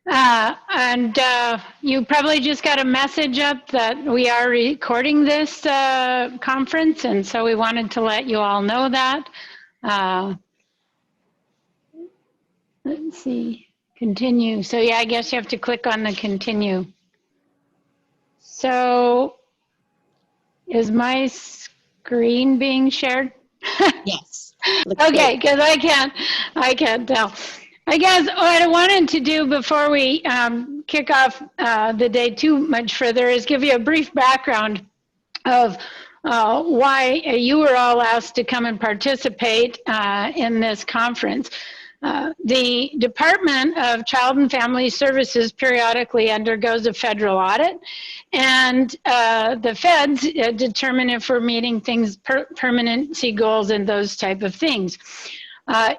You probably just got a message up that we are recording this conference, and so we wanted to let you all know that. Uh, let's see, continue. So yeah, I guess you have to click on the continue. So is my screen being shared? Yes. Okay, because I can't tell. I guess what I wanted to do before we kick off the day too much further is give you a brief background of why you were all asked to come and participate in this conference. The Department of Child and Family Services periodically undergoes a federal audit, and the feds determine if we're meeting things, permanency goals and those type of things.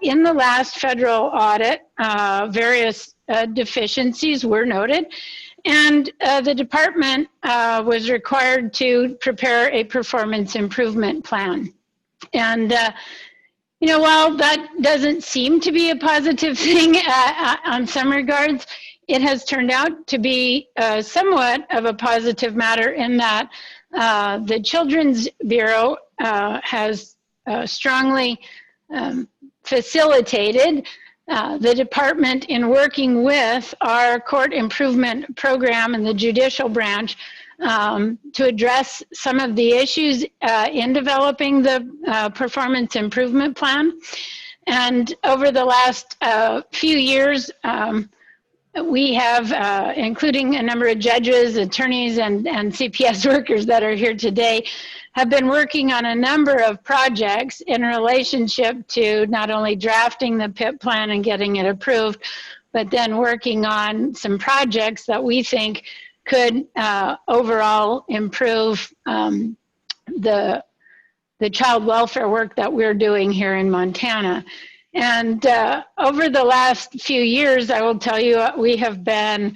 In the last federal audit, various deficiencies were noted, and the department was required to prepare a performance improvement plan. And you know, while that doesn't seem to be a positive thing on some regards, it has turned out to be somewhat of a positive matter in that the Children's Bureau has strongly facilitated the department in working with our court improvement program and the judicial branch to address some of the issues in developing the performance improvement plan. And over the last few years, we have, including a number of judges, attorneys, and CPS workers that are here today, have been working on a number of projects in relationship to not only drafting the PIP plan and getting it approved, but then working on some projects that we think could overall improve the child welfare work that we're doing here in Montana. And over the last few years, I will tell you, we have been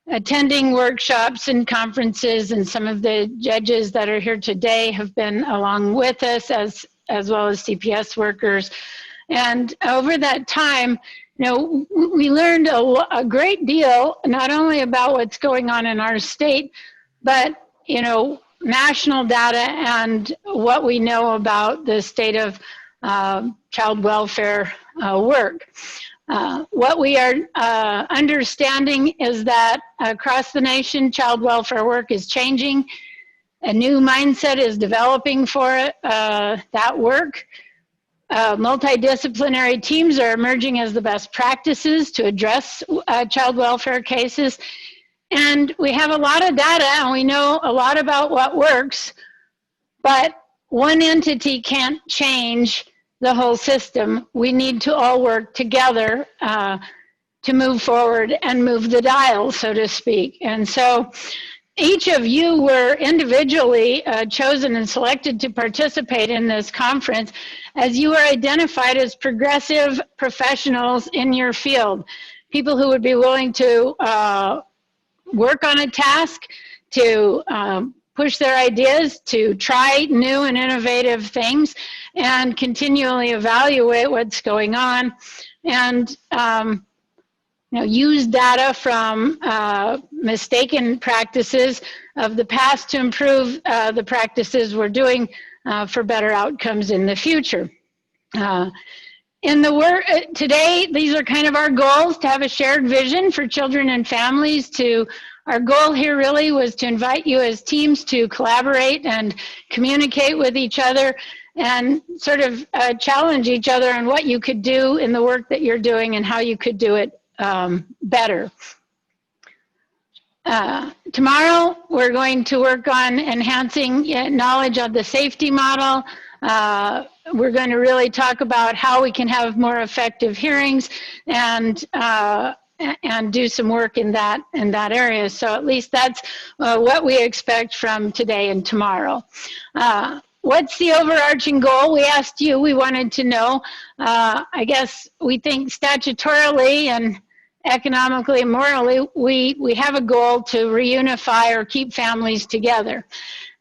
attending workshops and conferences, and some of the judges that are here today have been along with us, as well as CPS workers. And over that time, you know, we learned a great deal, not only about what's going on in our state, but, you know, national data and what we know about the state of child welfare work. What we are understanding is that across the nation, child welfare work is changing. A new mindset is developing for that work. Multidisciplinary teams are emerging as the best practices to address child welfare cases. And we have a lot of data and we know a lot about what works, but one entity can't change the whole system. We need to all work together to move forward and move the dial, so to speak. And so each of you were individually chosen and selected to participate in this conference as you are identified as progressive professionals in your field, people who would be willing to work on a task, to push their ideas, to try new and innovative things, and continually evaluate what's going on, and you know, use data from mistaken practices of the past to improve the practices we're doing for better outcomes in the future. In the work today, these are kind of our goals: to have a shared vision for children and families. Our goal here really was to invite you as teams to collaborate and communicate with each other and sort of challenge each other on what you could do in the work that you're doing and how you could do it better. Tomorrow, we're going to work on enhancing knowledge of the safety model. We're going to really talk about how we can have more effective hearings and do some work in that area. So at least that's what we expect from today and tomorrow. What's the overarching goal? We asked you, we wanted to know. I guess we think statutorily and economically and morally, we have a goal to reunify or keep families together.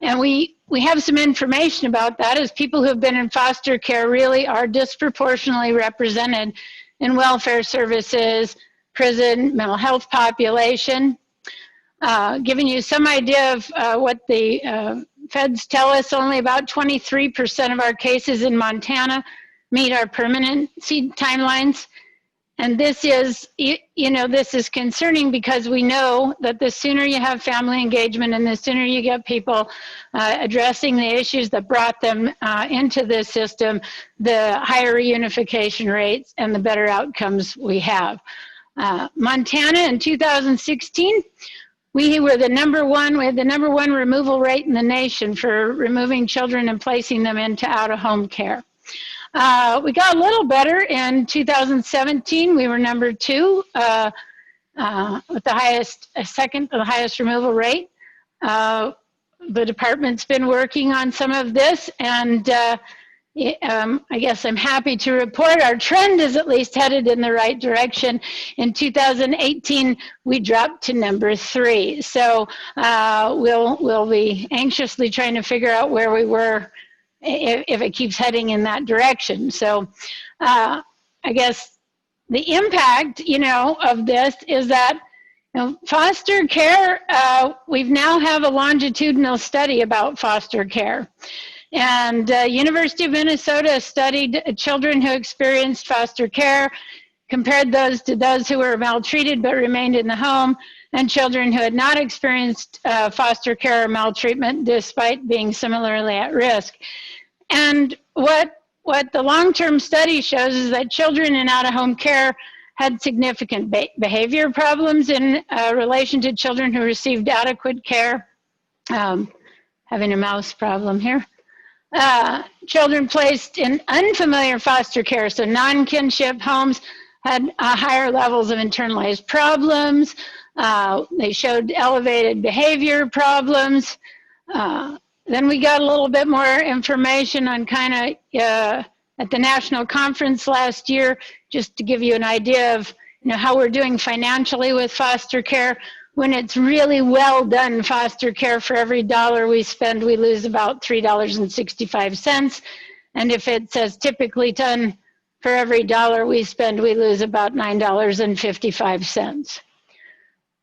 And we have some information about that, as people who have been in foster care really are disproportionately represented in welfare services, prison, mental health population. Giving you some idea of what the feds tell us, only about 23% of our cases in Montana meet our permanency timelines. And this is, this is concerning because we know that the sooner you have family engagement and the sooner you get people addressing the issues that brought them into this system, the higher reunification rates and the better outcomes we have. Montana in 2016, we were the number one, we had the number one removal rate in the nation for removing children and placing them into out-of-home care. We got a little better in 2017. We were number two with the highest, second to the highest removal rate. The department's been working on some of this, and I guess I'm happy to report our trend is at least headed in the right direction. In 2018, we dropped to number 3. So we'll be anxiously trying to figure out where we were if it keeps heading in that direction. So I guess the impact, of this is that foster care, we've now have a longitudinal study about foster care. And University of Minnesota studied children who experienced foster care, compared those to those who were maltreated but remained in the home, and children who had not experienced foster care or maltreatment despite being similarly at risk. And what the long-term study shows is that children in out-of-home care had significant behavior problems in relation to children who received adequate care. Having a mouse problem here. Children placed in unfamiliar foster care, so non-kinship homes, had higher levels of internalized problems. They showed elevated behavior problems. Then we got a little bit more information on kind of at the national conference last year, just to give you an idea of how we're doing financially with foster care. When it's really well done foster care, for every dollar we spend, we lose about $3.65. And if it says typically done, for every dollar we spend, we lose about $9.55.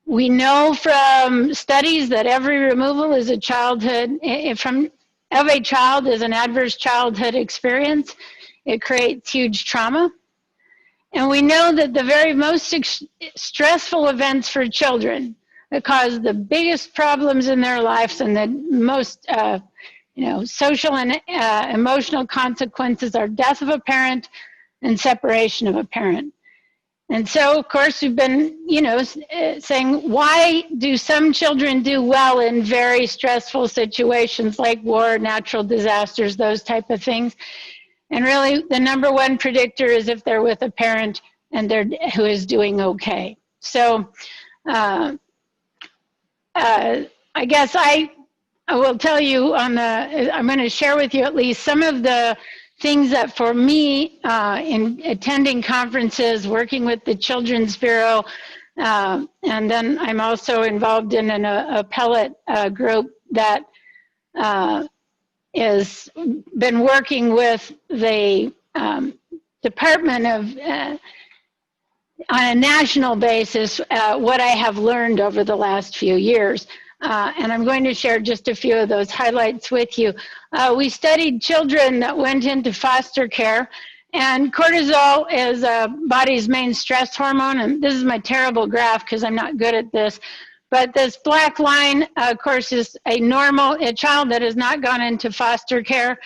We know from studies that every removal is a childhood, of a child is an adverse childhood experience. It creates huge trauma. And we know that the very most stressful events for children that cause the biggest problems in their lives and the most social and emotional consequences are death of a parent and separation of a parent. And so, of course, we've been, saying, why do some children do well in very stressful situations like war, natural disasters, those type of things? And really, the number one predictor is if they're with a parent and who is doing okay. So, I guess I will tell you I'm going to share with you at least some of the things that for me in attending conferences, working with the Children's Bureau, and then I'm also involved in an appellate group that has been working with the Department of, on a national basis, what I have learned over the last few years. And I'm going to share just a few of those highlights with you. We studied children that went into foster care, and cortisol is a body's main stress hormone. And this is my terrible graph because I'm not good at this. But this black line, of course, is a child that has not gone into foster care.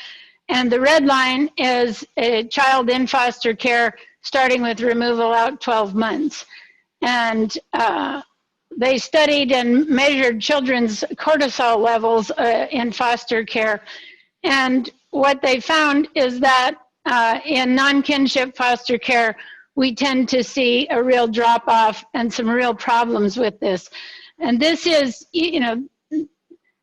And the red line is a child in foster care starting with removal out 12 months. And they studied and measured children's cortisol levels in foster care. And what they found is that in non-kinship foster care, we tend to see a real drop-off and some real problems with this. And this is,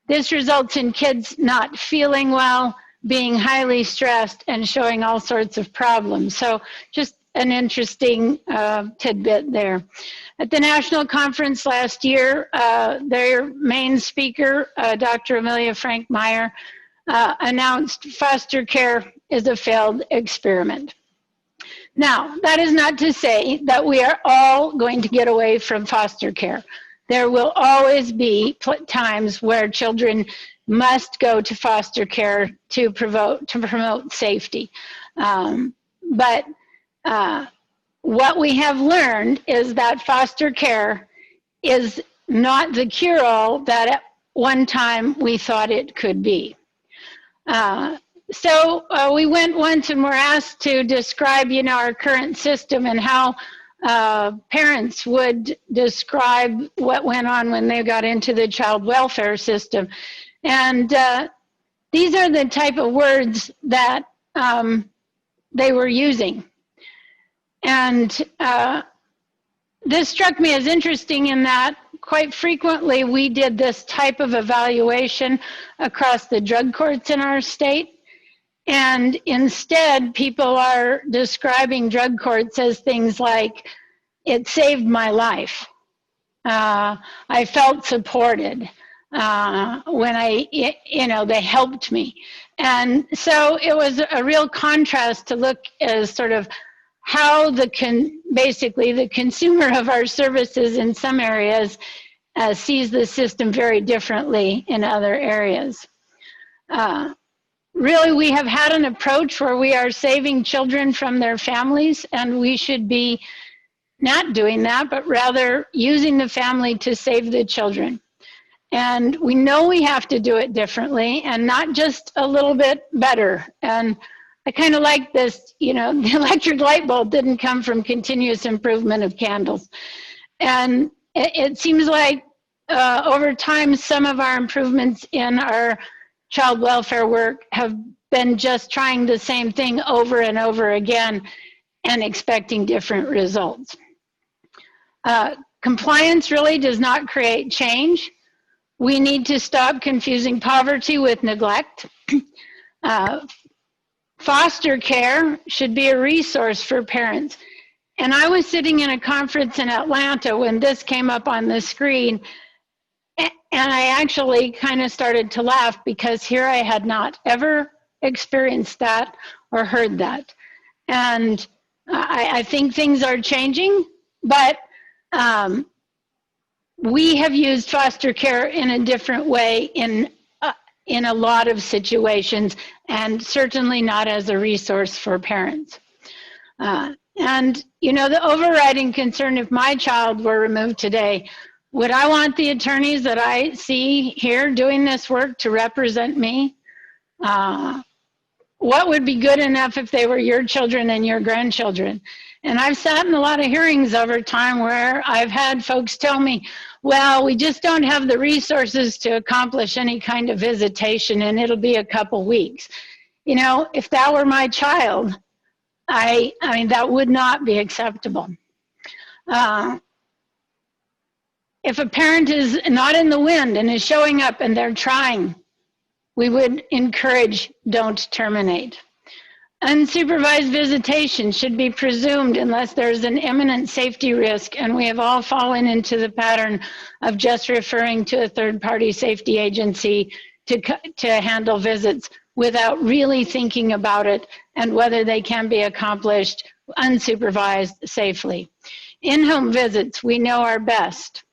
this results in kids not feeling well, being highly stressed, and showing all sorts of problems. So just an interesting tidbit there. At the national conference last year, their main speaker, Dr. Amelia Frank Meyer, announced foster care is a failed experiment. Now, that is not to say that we are all going to get away from foster care. There will always be times where children must go to foster care to promote safety. But what we have learned is that foster care is not the cure-all that at one time we thought it could be. So we went once and were asked to describe, our current system and how parents would describe what went on when they got into the child welfare system. And these are the type of words that they were using. And this struck me as interesting in that quite frequently we did this type of evaluation across the drug courts in our state. And instead, people are describing drug courts as things like, it saved my life. I felt supported when they helped me. And so it was a real contrast to look as sort of how basically the consumer of our services in some areas sees the system very differently in other areas. Really, we have had an approach where we are saving children from their families, and we should be not doing that, but rather using the family to save the children. And we know we have to do it differently and not just a little bit better. And I kind of like this, the electric light bulb didn't come from continuous improvement of candles. And it seems like over time, some of our improvements in our child welfare work have been just trying the same thing over and over again and expecting different results. Compliance really does not create change. We need to stop confusing poverty with neglect. Foster care should be a resource for parents. And I was sitting in a conference in Atlanta when this came up on the screen, and I actually kind of started to laugh because here I had not ever experienced that or heard that. And I think things are changing, but we have used foster care in a different way in a lot of situations, and certainly not as a resource for parents. And the overriding concern, if my child were removed today, would I want the attorneys that I see here doing this work to represent me? What would be good enough if they were your children and your grandchildren? And I've sat in a lot of hearings over time where I've had folks tell me, well, we just don't have the resources to accomplish any kind of visitation, and it'll be a couple weeks. If that were my child, I mean, that would not be acceptable. If a parent is not in the wind and is showing up and they're trying, we would encourage don't terminate. Unsupervised visitation should be presumed unless there's an imminent safety risk, and we have all fallen into the pattern of just referring to a third-party safety agency to handle visits without really thinking about it and whether they can be accomplished unsupervised safely. In-home visits, we know are best.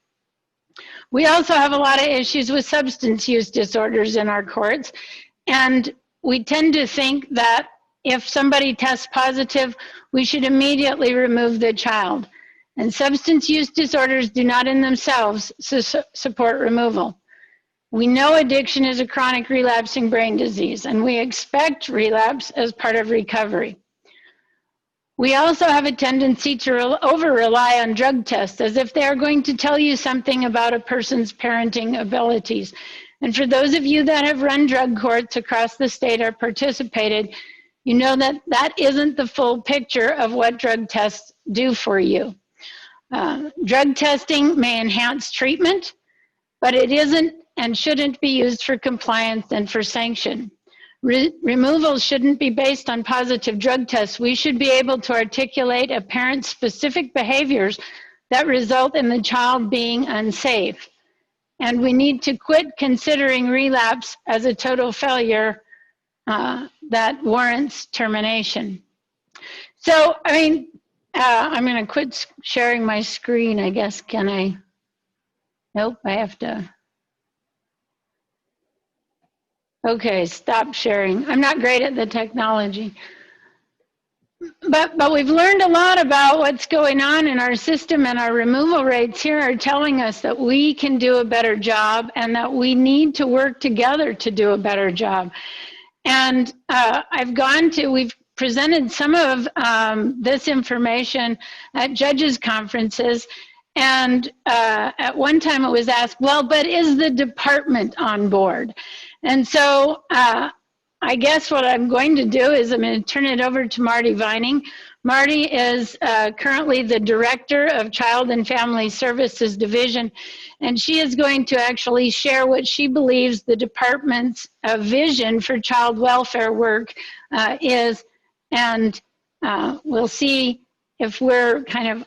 We also have a lot of issues with substance use disorders in our courts, and we tend to think that if somebody tests positive, we should immediately remove the child. And substance use disorders do not in themselves support removal. We know addiction is a chronic relapsing brain disease, and we expect relapse as part of recovery. We also have a tendency to over-rely on drug tests as if they are going to tell you something about a person's parenting abilities. And for those of you that have run drug courts across the state or participated, you know that that isn't the full picture of what drug tests do for you. Drug testing may enhance treatment, but it isn't and shouldn't be used for compliance and for sanction. Removal shouldn't be based on positive drug tests. We should be able to articulate a parent's specific behaviors that result in the child being unsafe. And we need to quit considering relapse as a total failure that warrants termination. So, I mean, I'm going to quit sharing my screen, I guess. Can I? Nope, I have to. Okay, stop sharing. I'm not great at the technology. But we've learned a lot about what's going on in our system, and our removal rates here are telling us that we can do a better job and that we need to work together to do a better job. And we've presented some of this information at judges' conferences. And at one time it was asked, well, but is the department on board? And so I guess what I'm going to do is I'm going to turn it over to Marty Vining. Marty is currently the Director of Child and Family Services Division, and she is going to actually share what she believes the department's vision for child welfare work is, and we'll see if we're kind of